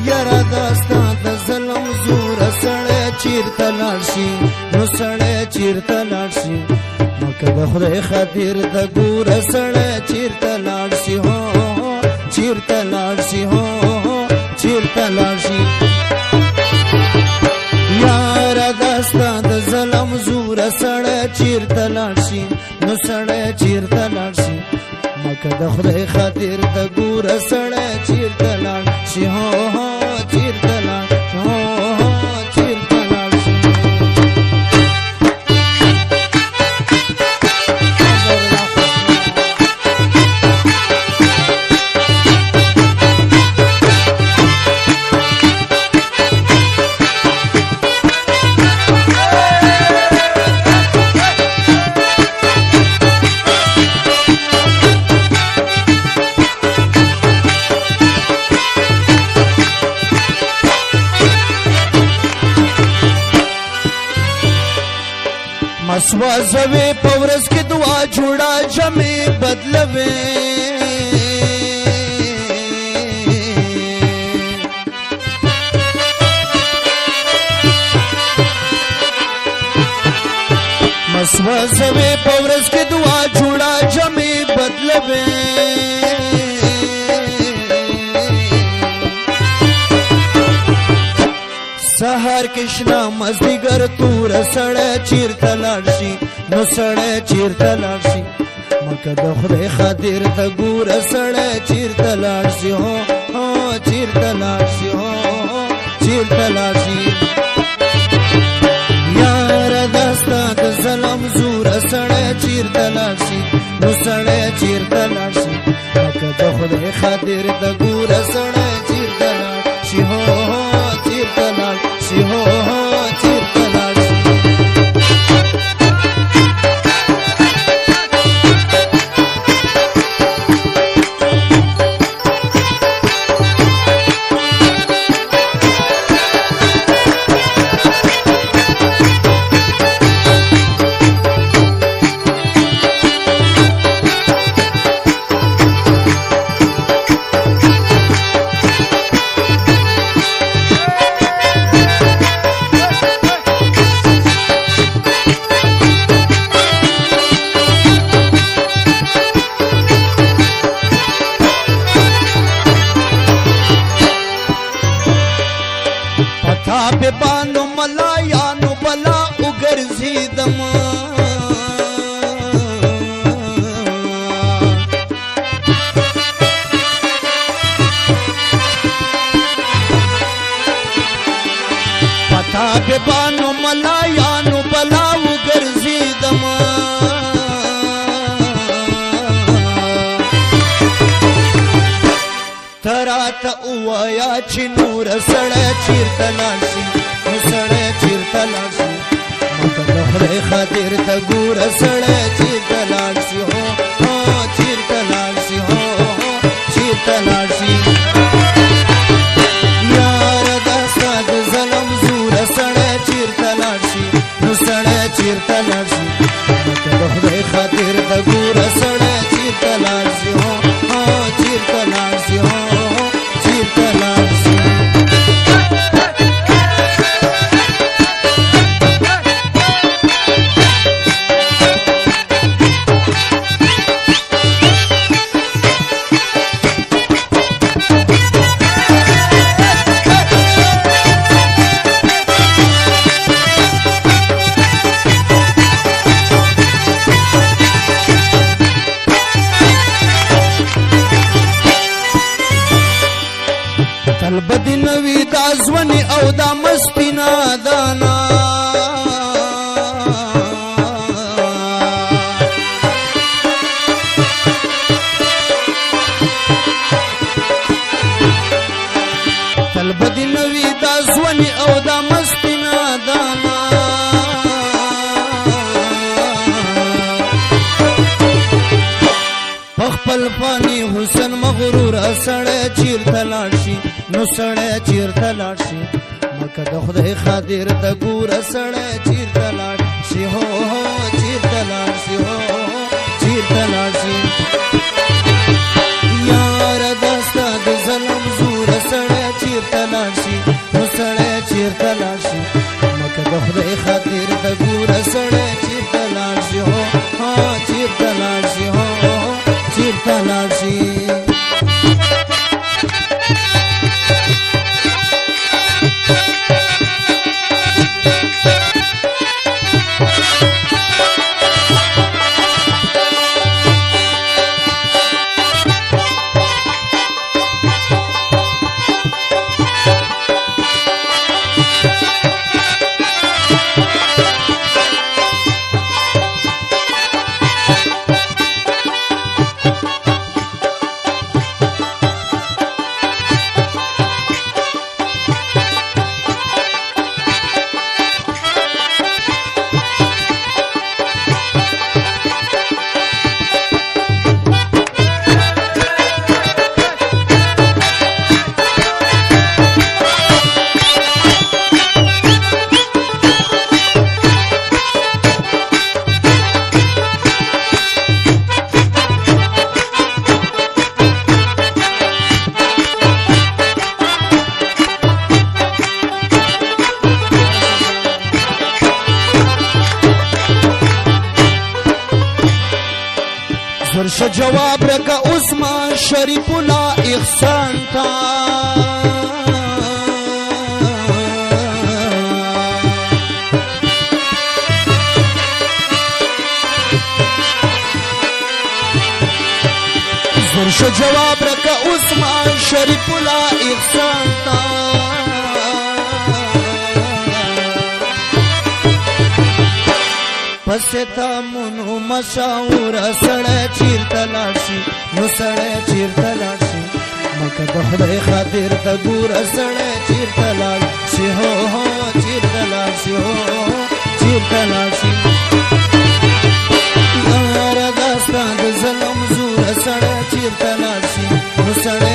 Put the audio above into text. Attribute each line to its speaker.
Speaker 1: یاره داستا د ظلم زور سړی چیرته لاړ شي نو سړی چیرته لاړ شي مکه د خدای خاطر د ګوره سړی چیرته لاړ شي هو چیرته لاړ شي هو چیرته لاړ شي یاره داستا د ظلم زور سړی چیرته لاړ شي نو سړی چیرته لاړ شي مکه د خدای خاطر د ګوره سړی چیرته لاړ شي هو چیرته لاړ هو چیرته لاړ شي مسوازوي پورس کې دعا جوړا جمع بدلوي مسوازوي پورس کې دعا جوړا جمع بدلوي سهار کشنا مزدیگر تور سړی چیرته لاړ شي نو سړی چیرته لاړ شي مکه د خدای خاطر د ګوره سړی چیرته لاړ شي هو چیرته لاړ شي هو چیرته لاړ شي یاره داستا د ظلم زور سړی چیرته لاړ شي نو سړی چیرته لاړ شي مکه د خدای خاطر د ګوره سړی چیرته لاړ شي هو چیرته لاړ شي هو چیرته لاړ شي په بانو ملایانو بلا وګرځیدم پتا په بانو ملایانو بلا وګرځیدم تراته وایا چې نور سړی چیرته لاړ شي نو سړی چیرته لاړ شي مکه د خدای خاطر د ګوره سړی چیرته لاړ شي هو چیرته لاړ شي هو چیرته لاړ شي یاره داستا د ظلم زوره سړی چیرته لاړ شي نو سړی چیرته لاړ شي مکه د خدای خاطر د ګوره سړی چیرته لاړ شي هو چیرته لاړ شي هو چیرته لاړ شي تل بدی نوی دا زونی او دا مستی نادانا تل بدی نوی دا زونی او دا مستی نادانا پخپل فانی حسن مغرور سړی چیرته لاړ شي نو سړی چیرته لاړ شي مکه د خدای خاطر د ګوره سړی چیرته لاړ شي هو چیرته لاړ شي هو چیرته لاړ شي یاره داستا د ظلم زور چیرته لاړ شي نو سړی چیرته لاړ شي مکه د خدای خاطر د ګوره سړی چیرته لاړ شي هو چیرته لاړ شي هو چیرته لاړ شي ورشه جواب رکا عثمان شریف الله احسان تا ورشه جواب رکا عثمان شریف الله احسان تا پستا منو مشاور سړی چیرته لاړ شي نو سړی چیرته لاړ شي مکه د خدای خاطر ته ګوره سړی چیرته لاړ شي هو چیرته لاړ شي هو چیرته لاړ شي یاره دا ستا د ظلم زوره سړی چیرته لاړ شي نو سړی